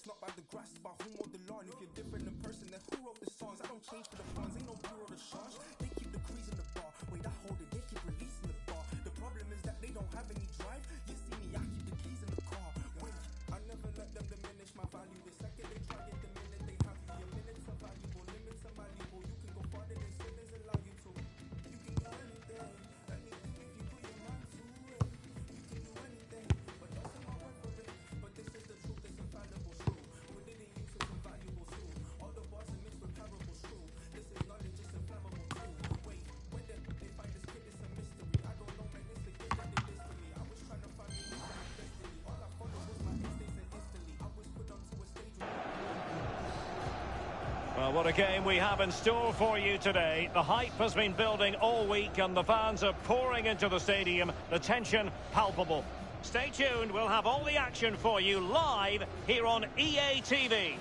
It's not by the grass, it's by who mowed the lawn. If you're different in person, then who wrote the songs? I don't change for the funds, ain't no bureau de change. They keep the crease in the bar. Wait, I hold it, they keep releasing the bar. The problem is that they don't have any drive. You see me, I keep the keys in the car. Wait, I never let them diminish my value. The second they try it, the minute they have you. Your minutes are valuable, limits are malleable. You can go farther than sinners allow you to. You can do anything if you put your mind to it. You can do anything, but don't say my word for it. But this is the truth, it's infallible, true. Put it in use, it's a valuable tool. All the bars are mixed with parables, true. This is knowledge, it's inflammable too. Wait, whether they find this kid, it's a mystery. I don't know, man, it's the kid that did this to me. I was trying to find me some destiny. All I followed was my instincts and instantly I was put onto a stage. Well, what a game we have in store for you today. The hype has been building all week and the fans are pouring into the stadium. The tension palpable. Stay tuned, we'll have all the action for you live here on EA TV.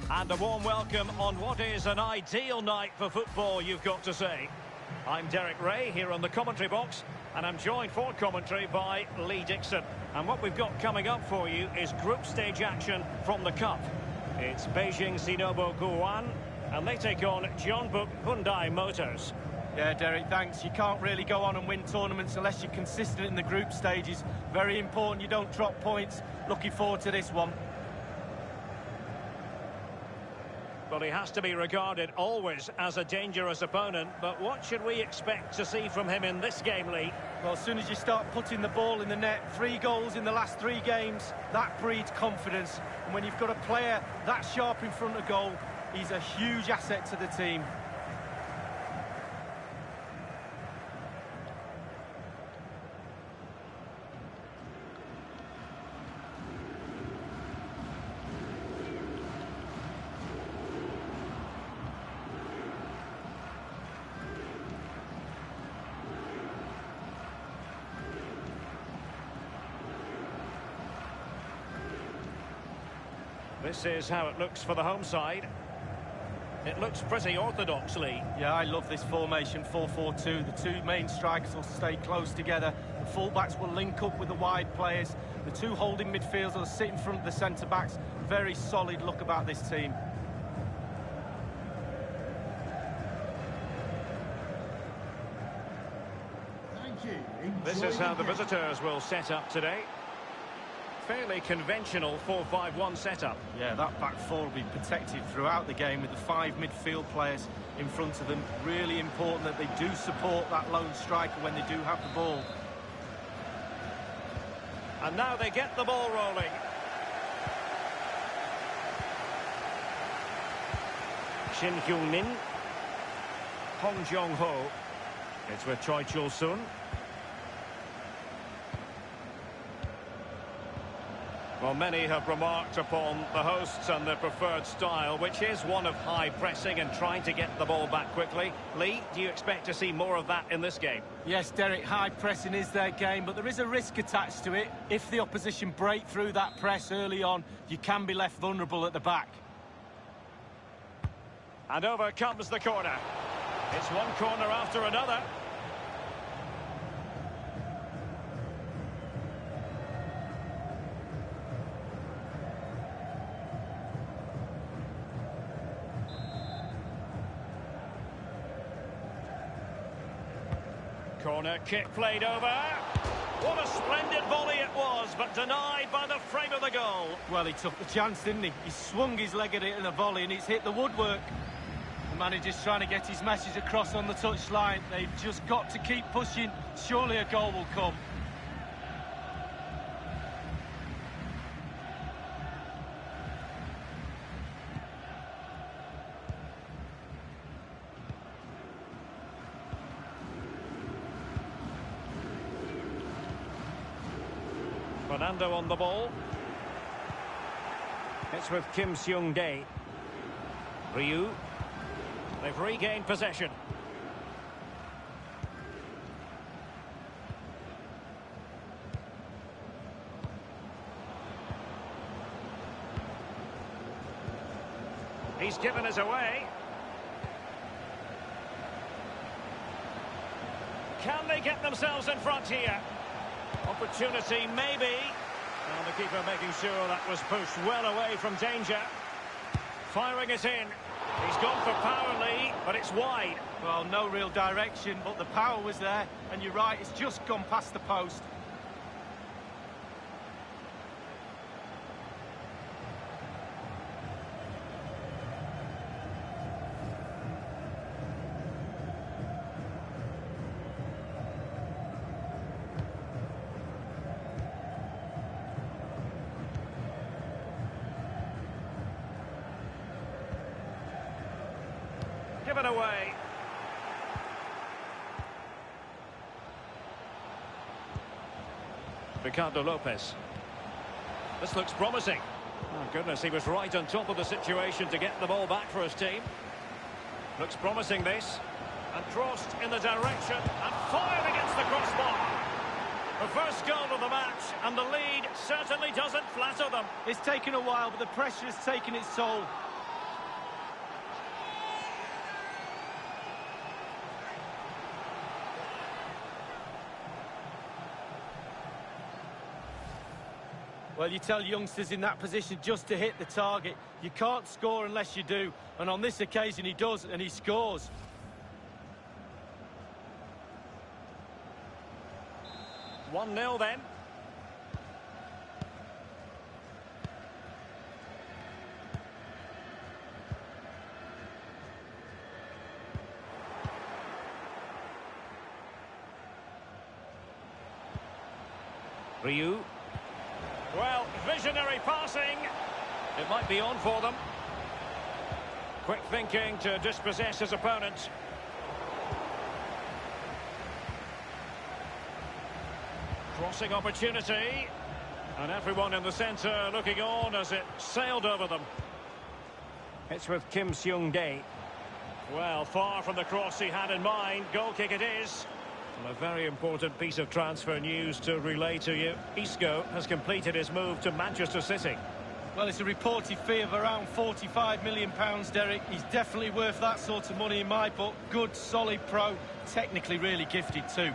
And a warm welcome on what is an ideal night for football, you've got to say. I'm Derek Ray here on the commentary box, and I'm joined for commentary by Lee Dixon. And what we've got coming up for you is group stage action from the Cup. It's Beijing Sinobo Guoan, and they take on Jeonbuk Hyundai Motors. Yeah, Derek, thanks. You can't really go on and win tournaments unless you're consistent in the group stages. Very important you don't drop points. Looking forward to this one. Well, he has to be regarded always as a dangerous opponent, but what should we expect to see from him in this game, Lee? Well, as soon as you start putting the ball in the net, 3 goals in the last 3 games, that breeds confidence. And when you've got a player that sharp in front of goal, he's a huge asset to the team. This is how it looks for the home side. It looks pretty orthodox, Lee. Yeah, I love this formation, 4-4-2. The 2 main strikers will stay close together. The full-backs will link up with the wide players. The 2 holding midfielders will sit in front of the centre-backs. Very solid look about this team. Thank you. This is how the visitors will set up today. Fairly conventional 4-5-1 setup. Yeah, that back 4 will be protected throughout the game with the 5 midfield players in front of them. Really important that they do support that lone striker when they do have the ball. And now they get the ball rolling. Shin Hyung-min. Hong Jong-ho. It's with Choi Chul-sun. Well, many have remarked upon the hosts and their preferred style, which is one of high pressing and trying to get the ball back quickly. Lee, do you expect to see more of that in this game? Yes, Derek, high pressing is their game, but there is a risk attached to it. If the opposition break through that press early on, you can be left vulnerable at the back. And over comes the corner. It's one corner after another. Corner kick played over. What a splendid volley it was, but denied by the frame of the goal. Well, he took the chance, didn't he? He swung his leg at it in a volley and it's hit the woodwork. The manager's trying to get his message across on the touchline. They've just got to keep pushing. Surely a goal will come. Fernando on the ball. It's with Kim Seung-dae. Ryu. They've regained possession. He's given us away. Can they get themselves in front here? Opportunity, maybe. And the keeper making sure that was pushed well away from danger. Firing it in. He's gone for power, Lee, but it's wide. Well, no real direction, but the power was there. And you're right, it's just gone past the post. Given away. Ricardo Lopez. This looks promising. Oh goodness, he was right on top of the situation to get the ball back for his team. Looks promising, this. And crossed in the direction and fired against the crossbar. The first goal of the match, and the lead certainly doesn't flatter them. It's taken a while, but the pressure has taken its toll. Well, you tell youngsters in that position just to hit the target. You can't score unless you do. And on this occasion, he does, and he scores. One 0 then. Ryu. Well, visionary passing. It might be on for them. Quick thinking to dispossess his opponent. Crossing opportunity. And everyone in the centre looking on as it sailed over them. It's with Kim Seung-dae. Well, far from the cross he had in mind. Goal kick it is. And a very important piece of transfer news to relay to you. Isco has completed his move to Manchester City. Well, it's a reported fee of around £45 million, Derek. He's definitely worth that sort of money in my book. Good, solid pro. Technically really gifted too.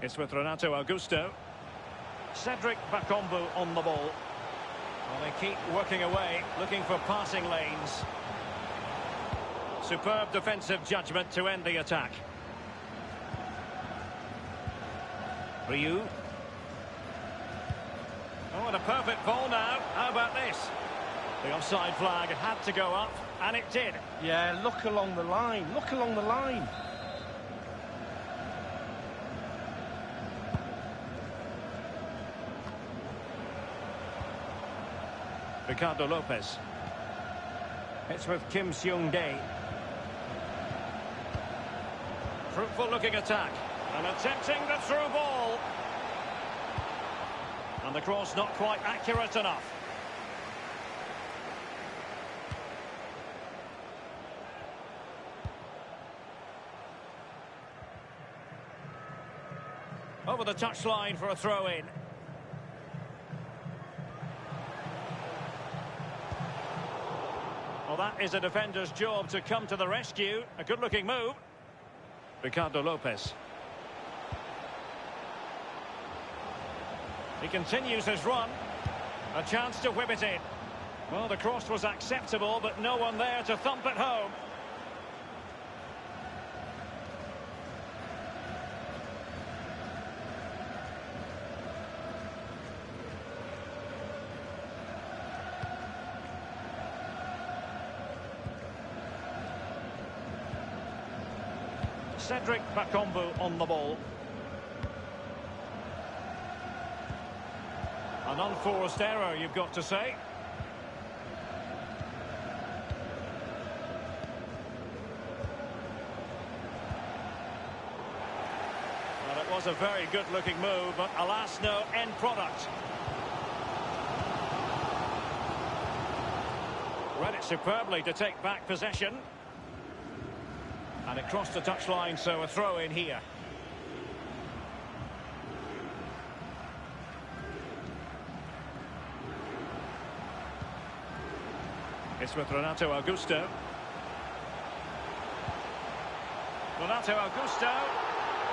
It's with Renato Augusto. Cedric Bakambu on the ball. Well, they keep working away, looking for passing lanes. Superb defensive judgment to end the attack. Ryu. Oh, and a perfect ball now. How about this? The offside flag had to go up, and it did. Yeah, look along the line. Look along the line. Ricardo Lopez. It's with Kim Seung-dae. Fruitful looking attack. And attempting the through ball. And the cross not quite accurate enough. Over the touchline for a throw-in. Well, that is a defender's job to come to the rescue. A good-looking move. Ricardo Lopez. He continues his run. A chance to whip it in. Well, the cross was acceptable, but no one there to thump it home. Cedric Bakambu on the ball. An unforced error, you've got to say. Well, it was a very good-looking move, but alas, no end product. Read it superbly to take back possession. And it crossed the touchline, so a throw in here. It's with Renato Augusto. Renato Augusto.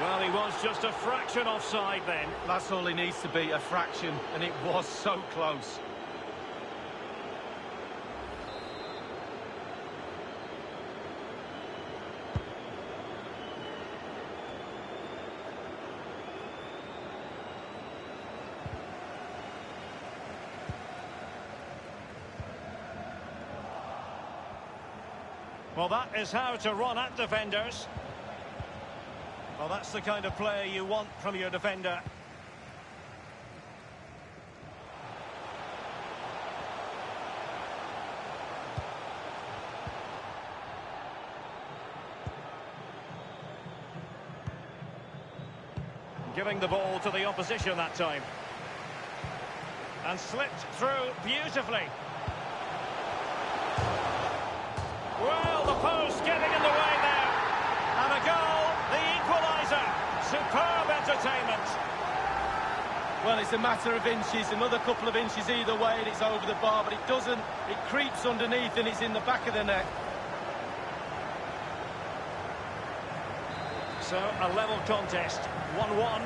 Well, he was just a fraction offside then. That's all he needs to be, a fraction, and it was so close. Well, that is how to run at defenders. Well, that's the kind of play you want from your defender. Giving the ball to the opposition that time. And slipped through beautifully. Well, the post getting in the way there. And a goal, the equaliser. Superb entertainment. Well, it's a matter of inches, another couple of inches either way, and it's over the bar, but it doesn't. It creeps underneath, and it's in the back of the net. So, a level contest, 1-1.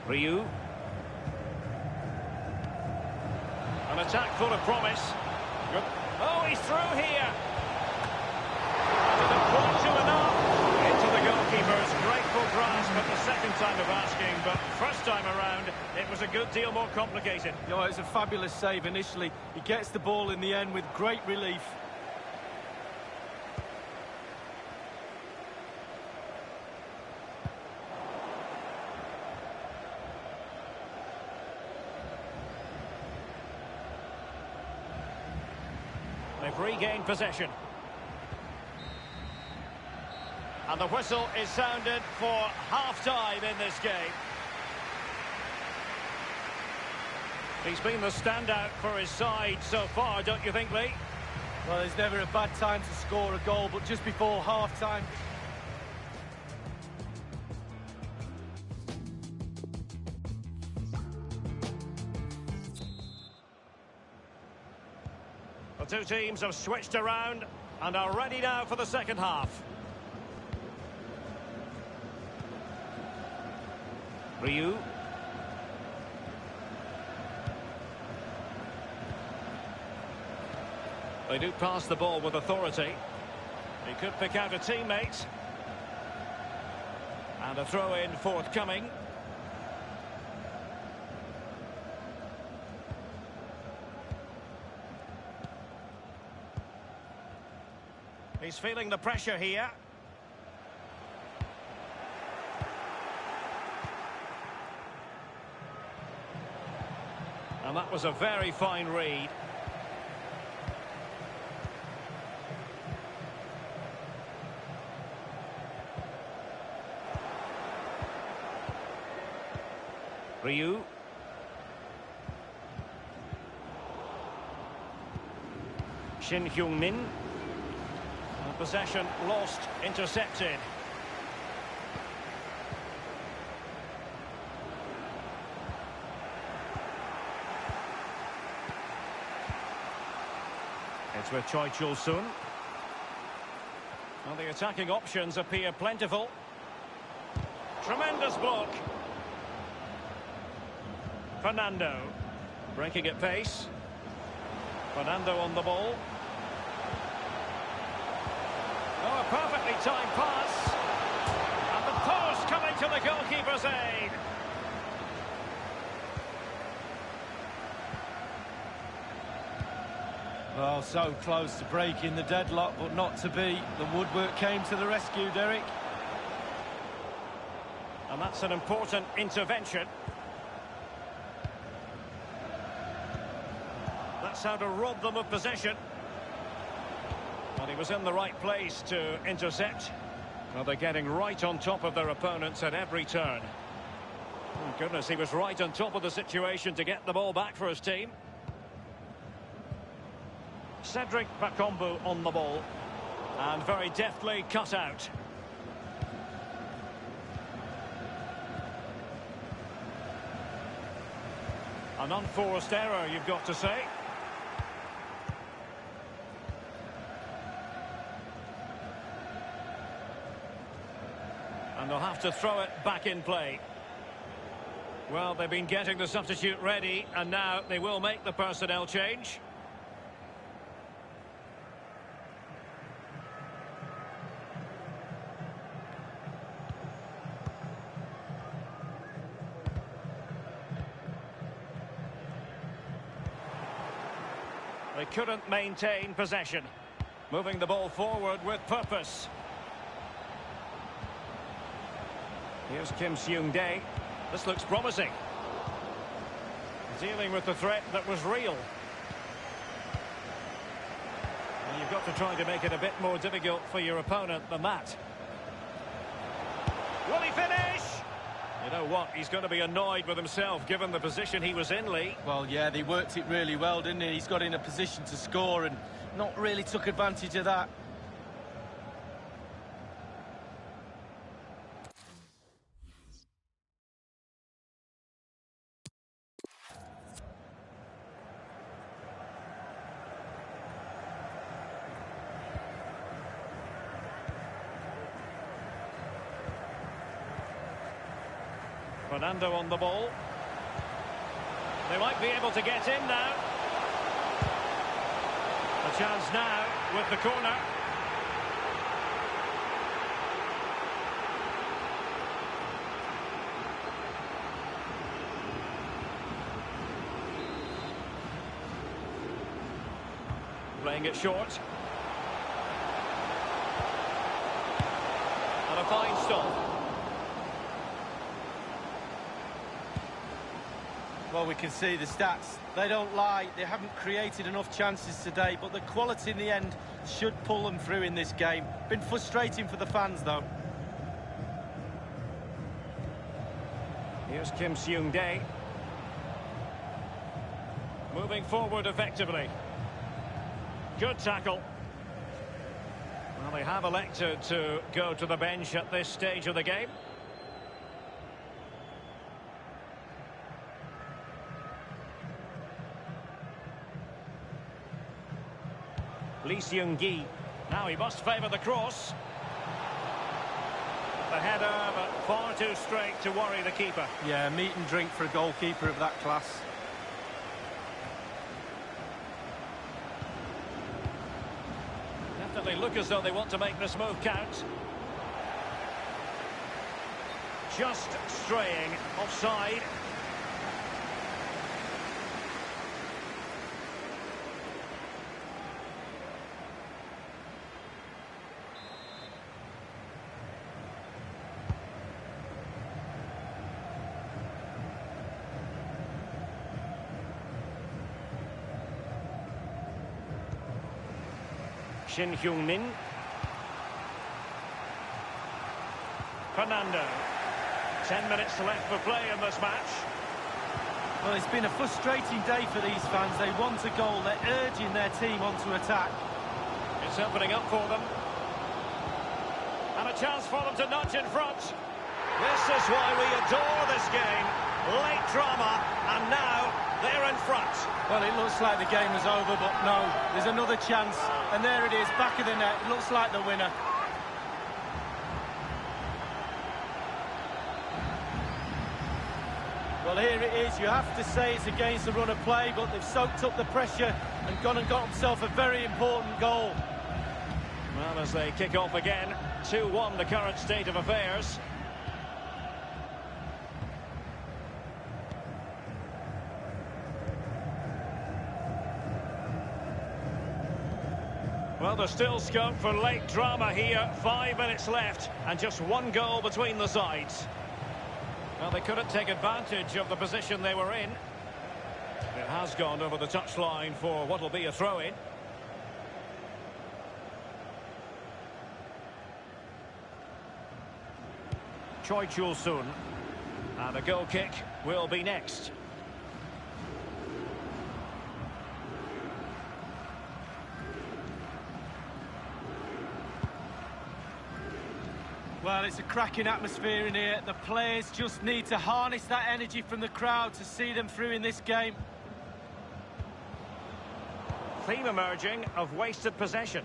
Ryu. An attack full of promise. Good. Oh, he's through here. Didn't quite do enough. Into the goalkeeper's grateful grasp at the second time of asking, but first time around, it was a good deal more complicated. You know, it was a fabulous save initially. He gets the ball in the end with great relief. They've regained possession. And the whistle is sounded for half-time in this game. He's been the standout for his side so far, don't you think, Lee? Well, there's never a bad time to score a goal, but just before half-time... The two teams have switched around and are ready now for the second half. Ryu. They do pass the ball with authority. He could pick out a teammate. And a throw-in forthcoming. He's feeling the pressure here. And that was a very fine read. Ryu. Shin Hyung-min. Possession lost, intercepted. It's with Choi Chul-sun. Well, the attacking options appear plentiful. Tremendous block. Fernando. Breaking at pace. Fernando on the ball. Oh, a perfectly timed pass. And the post coming to the goalkeeper's aid. Well, so close to breaking the deadlock, but not to be. The woodwork came to the rescue, Derek. And that's an important intervention. That's how to rob them of possession. Well, he was in the right place to intercept. Well, they're getting right on top of their opponents at every turn. Oh, goodness, he was right on top of the situation to get the ball back for his team. Cedric Bakombu on the ball. And very deftly cut out. An unforced error, you've got to say. And they'll have to throw it back in play. Well, they've been getting the substitute ready, and now they will make the personnel change. They couldn't maintain possession. Moving the ball forward with purpose. Here's Kim Seung-dae. This looks promising. Dealing with the threat that was real. And you've got to try to make it a bit more difficult for your opponent than that. Will he finish? You know what? He's going to be annoyed with himself given the position he was in, Lee. Well, yeah, they worked it really well, didn't he? He's got in a position to score and not really took advantage of that. Fernando on the ball. They might be able to get in now. A chance now with the corner. Playing it short. And a fine stop. Well, we can see the stats. They don't lie. They haven't created enough chances today, but the quality in the end should pull them through in this game. Been frustrating for the fans, though. Here's Kim Seung-dae. Moving forward effectively. Good tackle. Well, they have elected to go to the bench at this stage of the game. Lee Seung-gi. Now he must favour the cross. The header, but far too straight to worry the keeper. Yeah, meat and drink for a goalkeeper of that class. Definitely look as though they want to make this move count. Just straying offside. Shin Hyung-min. Fernando. 10 minutes left for play in this match. Well, it's been a frustrating day for these fans. They want a goal. They're urging their team onto attack. It's opening up for them. And a chance for them to nudge in front. This is why we adore this game. Late drama, and now they're in front. Well, it looks like the game was over, but no, there's another chance. And there it is, back of the net. It looks like the winner. Well, here it is. You have to say it's against the run of play, but they've soaked up the pressure and gone and got themselves a very important goal. Well, as they kick off again, 2-1 the current state of affairs. Well, there's still scope for late drama here. 5 minutes left and just one goal between the sides. Well, they couldn't take advantage of the position they were in. It has gone over the touchline for what will be a throw-in. Choi Chul-sun. And a goal kick will be next. Well, it's a cracking atmosphere in here. The players just need to harness that energy from the crowd to see them through in this game. Theme emerging of wasted possession.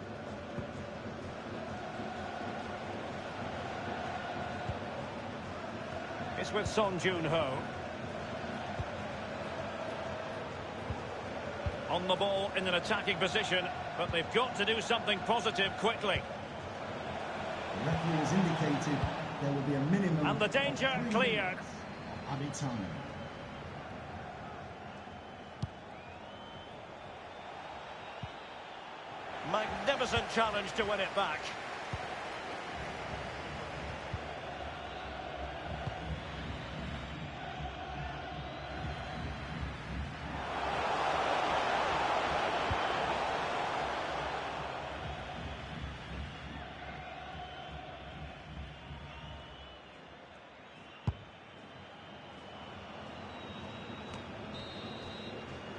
It's with Son Joon-ho. On the ball in an attacking position, but they've got to do something positive quickly. The referee has indicated there will be a minimum. And the danger clear. Added time. Magnificent challenge to win it back.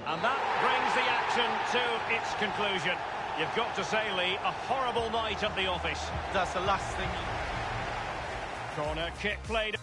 And that brings the action to its conclusion. You've got to say, Lee, a horrible night at the office. That's the last thing. Corner kick played.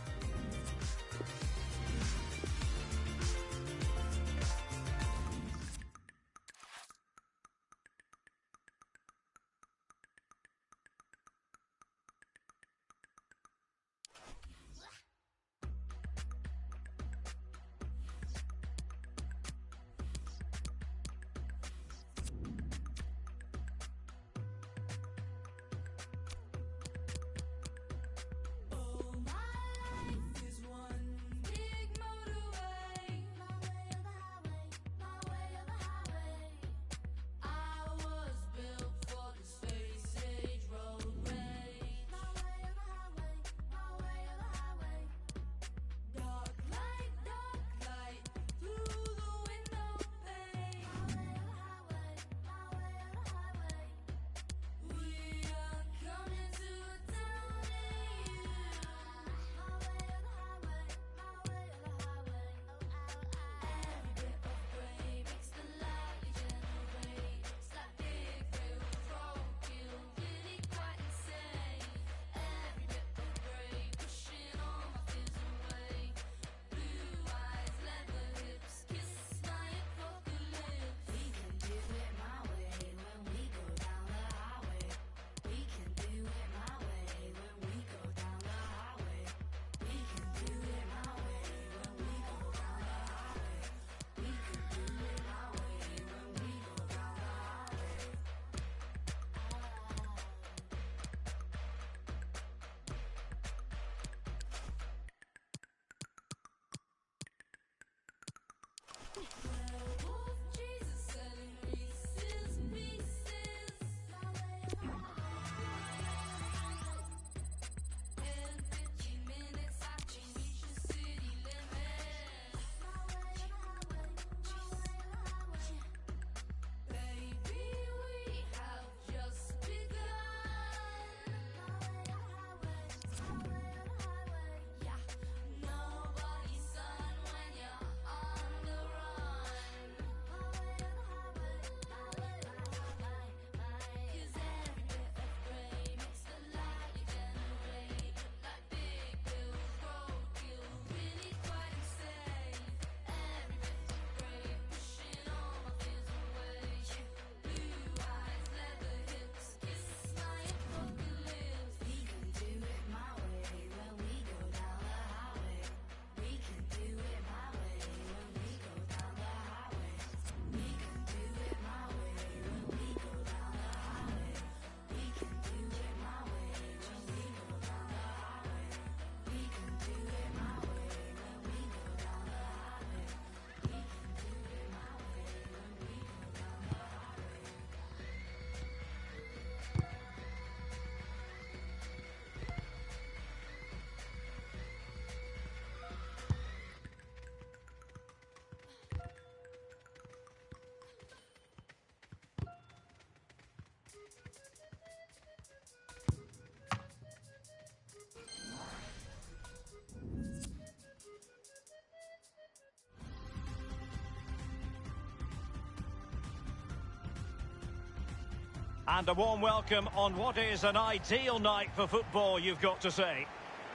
And a warm welcome on what is an ideal night for football, you've got to say.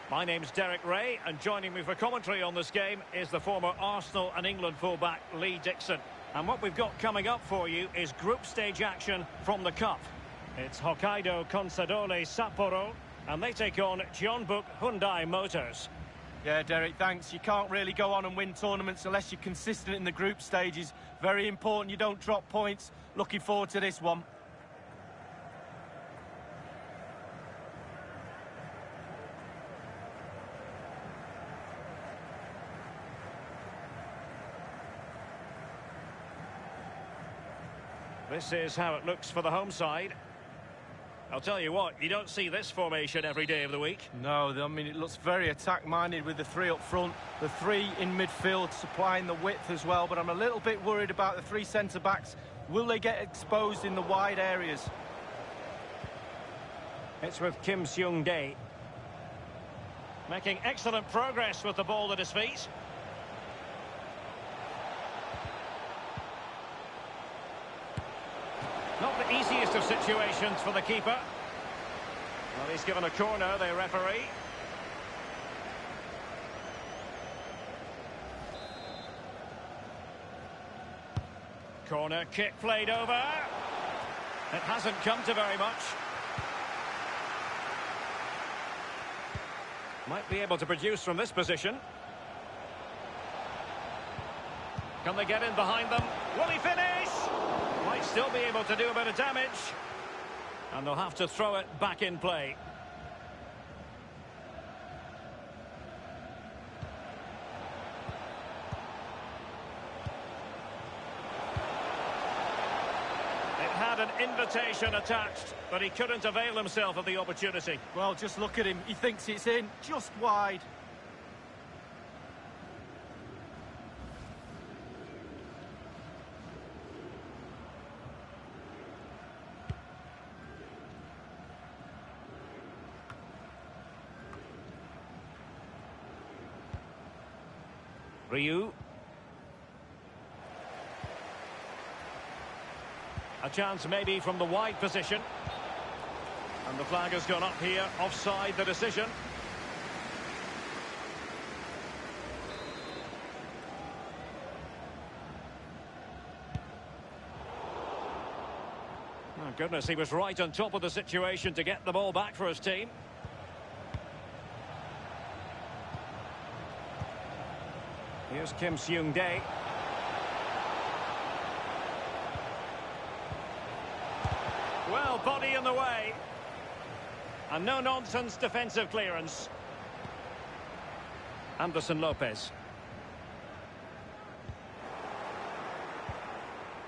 My name's Derek Ray, and joining me for commentary on this game is the former Arsenal and England fullback Lee Dixon. And what we've got coming up for you is group stage action from the Cup. It's Hokkaido Consadole Sapporo, and they take on Jeonbuk Hyundai Motors. Yeah, Derek, thanks. You can't really go on and win tournaments unless you're consistent in the group stages. Very important you don't drop points. Looking forward to this one. This is how it looks for the home side. I'll tell you what, you don't see this formation every day of the week. No, I mean, it looks very attack-minded with the three up front, the three in midfield supplying the width as well, but I'm a little bit worried about the three centre-backs. Will they get exposed in the wide areas? It's with Kim Seung-dae. Making excellent progress with the ball at his feet. Not the easiest of situations for the keeper. Well, he's given a corner, the referee. Corner kick played over. It hasn't come to very much. Might be able to produce from this position. Can they get in behind them? Will he finish? Might still be able to do a bit of damage. And they'll have to throw it back in play. It had an invitation attached, but he couldn't avail himself of the opportunity. Well, just look at him. He thinks it's in, just wide. Ryu. A chance maybe from the wide position. And the flag has gone up here, offside the decision. Oh goodness, he was right on top of the situation to get the ball back for his team. Here's Kim Seung-dae. Well, body in the way. And no-nonsense defensive clearance. Anderson Lopez.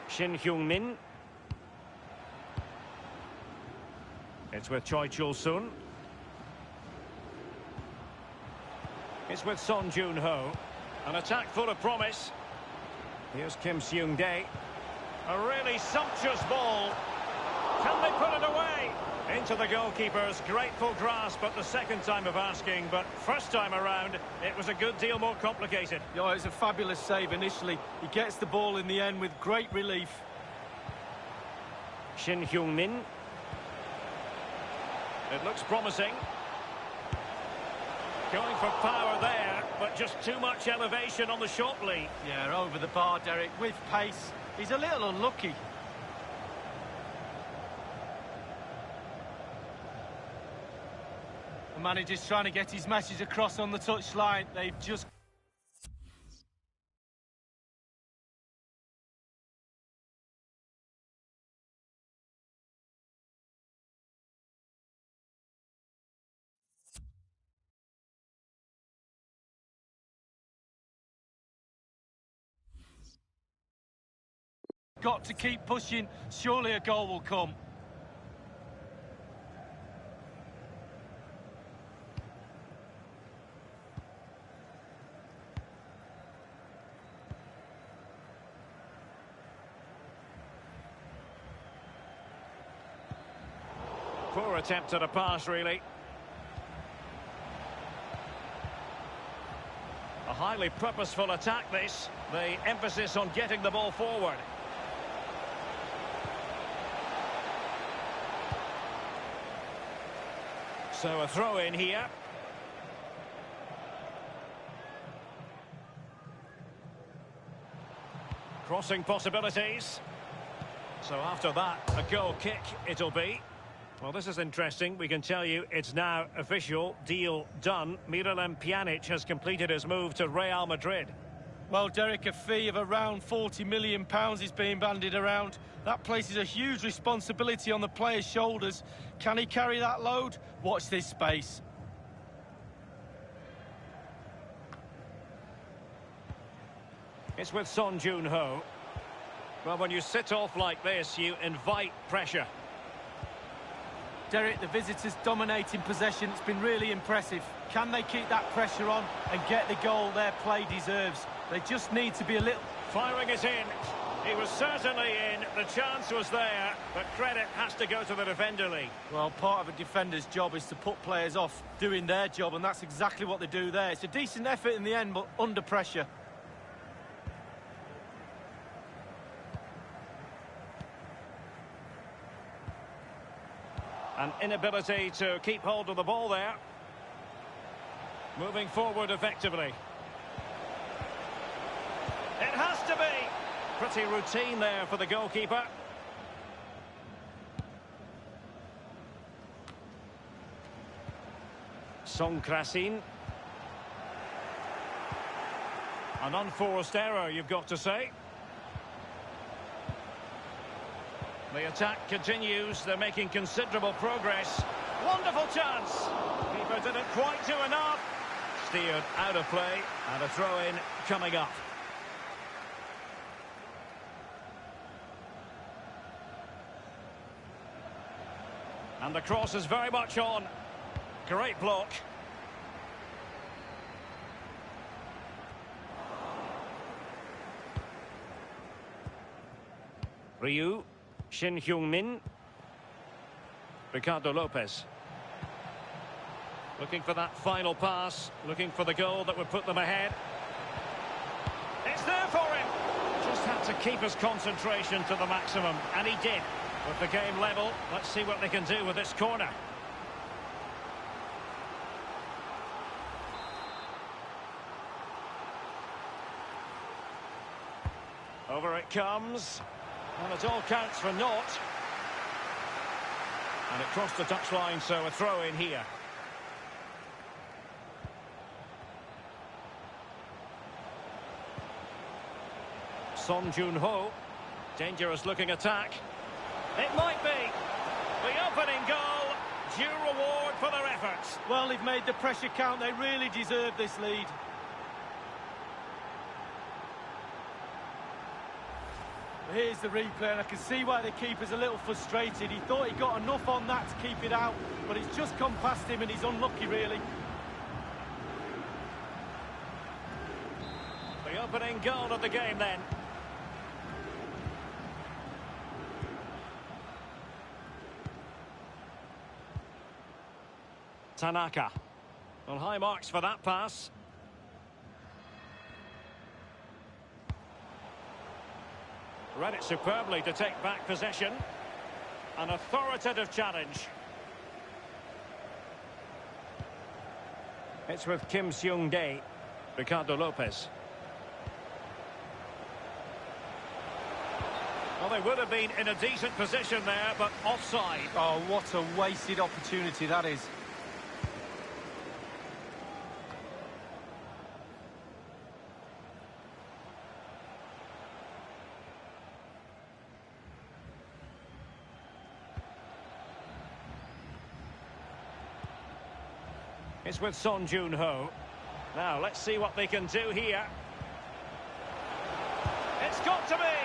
Shin Hyung-min. It's with Choi Chul-sun. It's with Son Joon-ho. An attack full of promise. Here's Kim Seung-dae. A really sumptuous ball. Can they put it away? Into the goalkeeper's grateful grasp at the second time of asking, but first time around, it was a good deal more complicated. Yeah, it was a fabulous save initially. He gets the ball in the end with great relief. Shin Hyung-min. It looks promising. Going for power there, but just too much elevation on the shot lead. Yeah, over the bar, Derek, with pace. He's a little unlucky. The manager's trying to get his message across on the touchline. They've just... got to keep pushing. Surely a goal will come. Poor attempt at a pass, really. A highly purposeful attack, this. The emphasis on getting the ball forward. So a throw in here. Crossing possibilities. So after that, a goal kick it'll be. Well, this is interesting. We can tell you it's now official. Deal done. Miralem Pjanic has completed his move to Real Madrid. Well, Derek, a fee of around £40 million is being bandied around. That places a huge responsibility on the player's shoulders. Can he carry that load? Watch this space. It's with Son Joon-ho. Well, when you sit off like this, you invite pressure. Derek, the visitors dominating possession. It's been really impressive. Can they keep that pressure on and get the goal their play deserves? They just need to be a little... Firing it in. He was certainly in. The chance was there, but credit has to go to the defender, Lee. Well, part of a defender's job is to put players off doing their job, and that's exactly what they do there. It's a decent effort in the end, but under pressure. An inability to keep hold of the ball there. Moving forward effectively. It has to be. Pretty routine there for the goalkeeper. Song Krasin. An unforced error, you've got to say. The attack continues. They're making considerable progress. Wonderful chance. Keeper didn't quite do enough. Steered out of play, and a throw-in coming up. And the cross is very much on. Great block. Ryu. Shin Hyung-min. Ricardo Lopez. Looking for that final pass. Looking for the goal that would put them ahead. It's there for him. Just had to keep his concentration to the maximum. And he did. With the game level, let's see what they can do with this corner. Over it comes. And it all counts for naught. And it crossed the touchline, so a throw in here. Son Joon-ho. Dangerous looking attack. It might be. The opening goal. Due reward for their efforts. Well, they've made the pressure count. They really deserve this lead. Here's the replay, and I can see why the keeper's a little frustrated. He thought he got enough on that to keep it out, but it's just come past him and he's unlucky, really. The opening goal of the game, then. Tanaka. Well, high marks for that pass. Read it superbly to take back possession. An authoritative challenge. It's with Kim Seung-dae. Ricardo Lopez. Well, they would have been in a decent position there, but offside. Oh, what a wasted opportunity that is. It's with Son Joon-ho. Now, let's see what they can do here. It's got to be!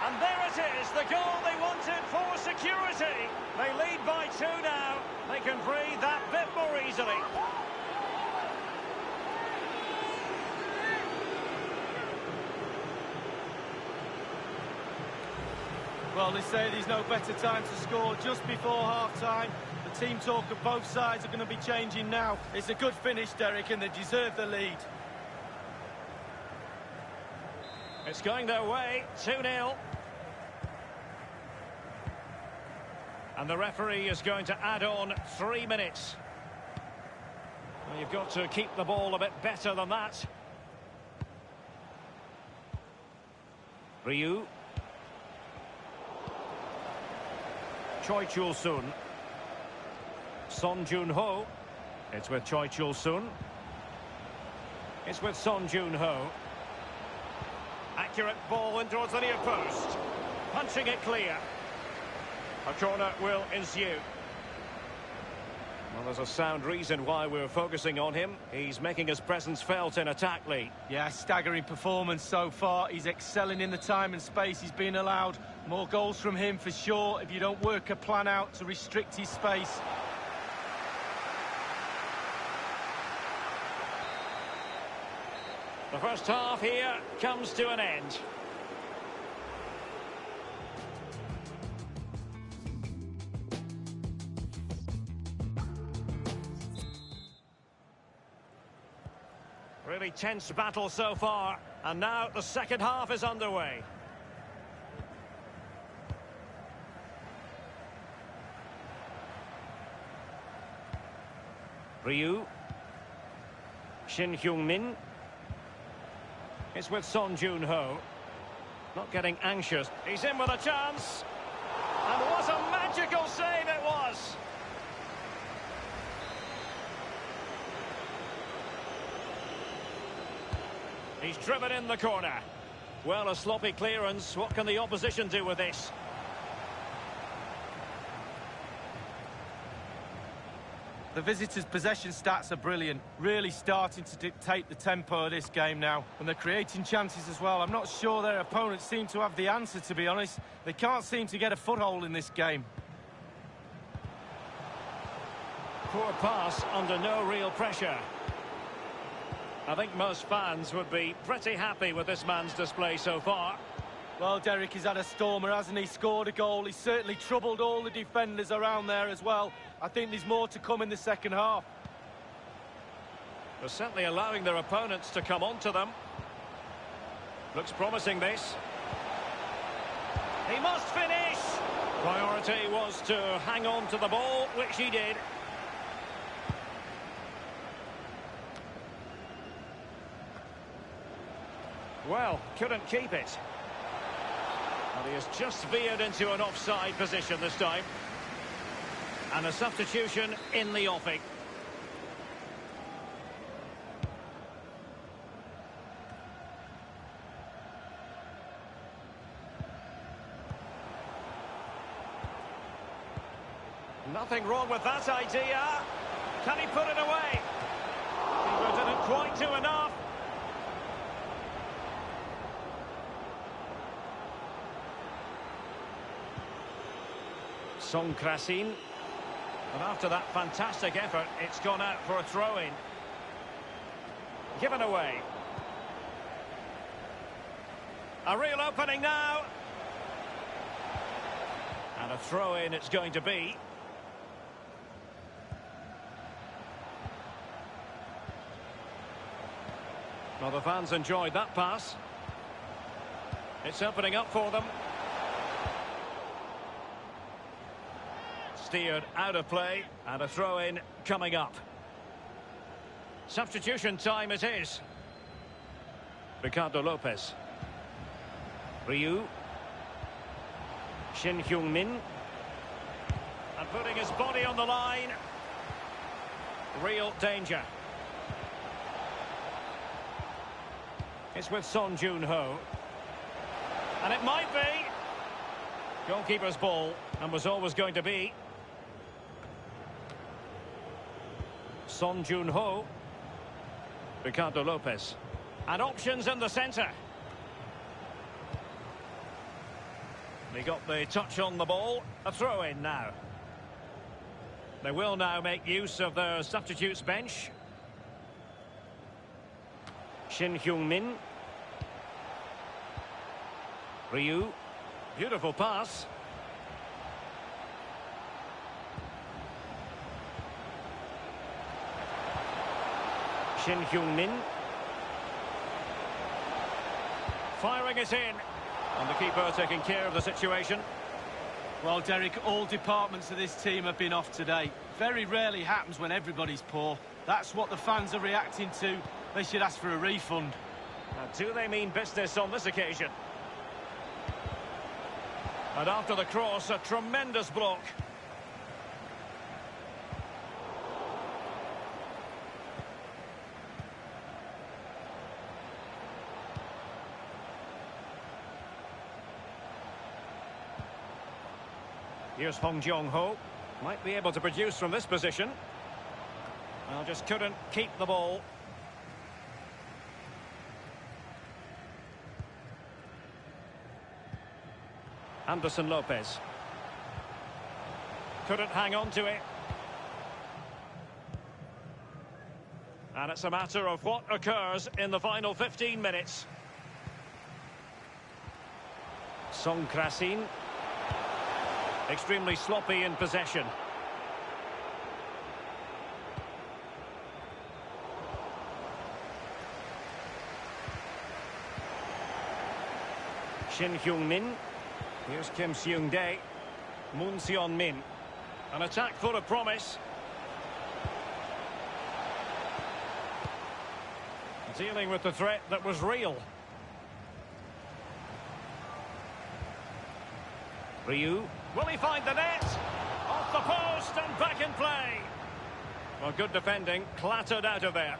And there it is, the goal they wanted for security. They lead by 2 now. They can breathe that bit more easily. Well, they say there's no better time to score just before half-time. The team talk of both sides are going to be changing now. It's a good finish, Derek, and they deserve the lead. It's going their way, 2-0. And the referee is going to add on 3 minutes. Well, you've got to keep the ball a bit better than that. Ryu. Choi Chul-sun. Son Jun-ho. It's with Choi Chul-sun. It's with Son Jun-ho. Accurate ball in towards the near post. Punching it clear. A corner will ensue. Well, there's a sound reason why we're focusing on him. He's making his presence felt in attack, Lee. Yeah, staggering performance so far. He's excelling in the time and space he's been allowed. More goals from him for sure if you don't work a plan out to restrict his space. The first half here comes to an end. Really tense battle so far, and now the second half is underway. Ryu. Shin Hyung-min. It's with Son Jun-ho. Not getting anxious. He's in with a chance. And what a magical save it was! He's driven in the corner. Well, a sloppy clearance. What can the opposition do with this? The visitors' possession stats are brilliant, really starting to dictate the tempo of this game now. And they're creating chances as well. I'm not sure their opponents seem to have the answer, to be honest. They can't seem to get a foothold in this game. Poor pass under no real pressure. I think most fans would be pretty happy with this man's display so far. Well, Derek, he's had a stormer, hasn't he? Scored a goal. He's certainly troubled all the defenders around there as well. I think there's more to come in the second half. They're certainly allowing their opponents to come onto them. Looks promising, this. He must finish! Priority was to hang on to the ball, which he did. Well, couldn't keep it. And he has just veered into an offside position this time. And a substitution in the offing. Nothing wrong with that idea. Can he put it away? He didn't quite do enough. Song Krasin. And after that fantastic effort, it's gone out for a throw-in. Given away. A real opening now. And a throw-in it's going to be. Well, the fans enjoyed that pass. It's opening up for them. Steered out of play, and a throw-in coming up. Substitution time it is. Ricardo Lopez. Ryu. Shin Hyung-min. And putting his body on the line. Real danger. It's with Son Jun-ho. And it might be. Goalkeeper's ball, and was always going to be. Son Jun-ho. Ricardo Lopez. And options in the centre. He got the touch on the ball. A throw-in now. They will now make use of their substitutes bench. Shin Hyung-min. Ryu. Beautiful pass. Shin Hyung-min. Firing it in. And the keeper taking care of the situation. Well, Derek, all departments of this team have been off today. Very rarely happens when everybody's poor. That's what the fans are reacting to. They should ask for a refund. Now, do they mean business on this occasion? And after the cross, a tremendous block. Here's Hong Jong-ho. Might be able to produce from this position. Well, just couldn't keep the ball. Anderson Lopez. Couldn't hang on to it. And it's a matter of what occurs in the final 15 minutes. Song Krasin. Extremely sloppy in possession. Shin Hyung-min. Here's Kim Seung-dae. Moon Seon-min. An attack full of promise. Dealing with the threat that was real. Ryu. Will he find the net? Off the post and back in play. Well, good defending. Clattered out of there.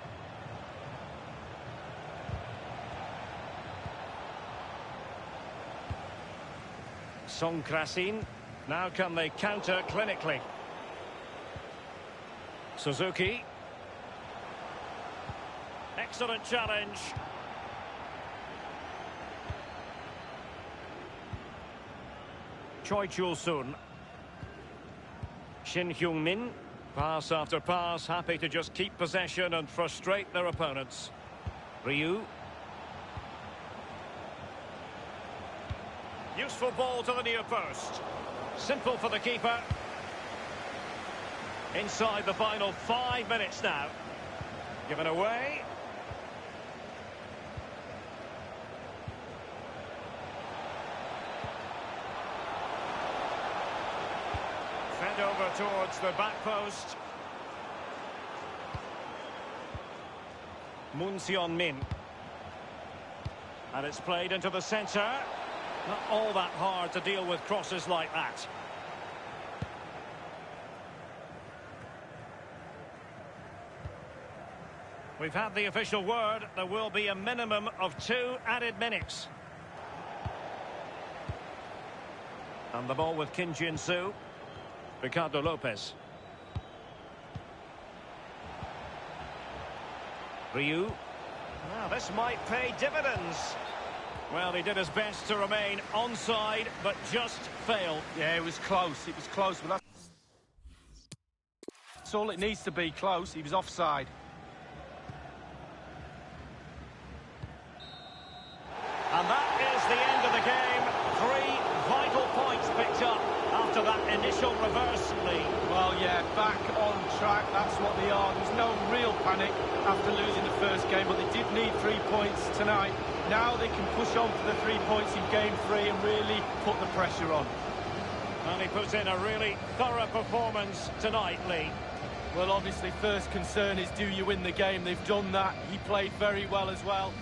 Song Krasin. Now can they counter clinically? Suzuki. Excellent challenge. Choi Chul-sun. Shin Hyung-min. Pass after pass, happy to just keep possession and frustrate their opponents. Ryu. Useful ball to the near post. Simple for the keeper. Inside the final 5 minutes now. Given away. Fed over towards the back post. Moon Seon-min. And it's played into the centre. Not all that hard to deal with crosses like that. We've had the official word. There will be a minimum of 2 added minutes. And the ball with Kim Jin-soo. Ricardo Lopez. Ryu. Now this might pay dividends. Well, he did his best to remain onside, but just failed. Yeah, it was close. It was close. But that's all it needs to be, close. He was offside. And that is the end of the game. 3 vital points picked up after that initial reverse lead. Well, yeah, back on track. That's what they are. There's no real panic after losing the first game, but they did need 3 points tonight. Now they can push on for the 3 points in game 3 and really put the pressure on. And he puts in a really thorough performance tonight, Lee. Well, obviously, first concern is, do you win the game? They've done that. He played very well as well.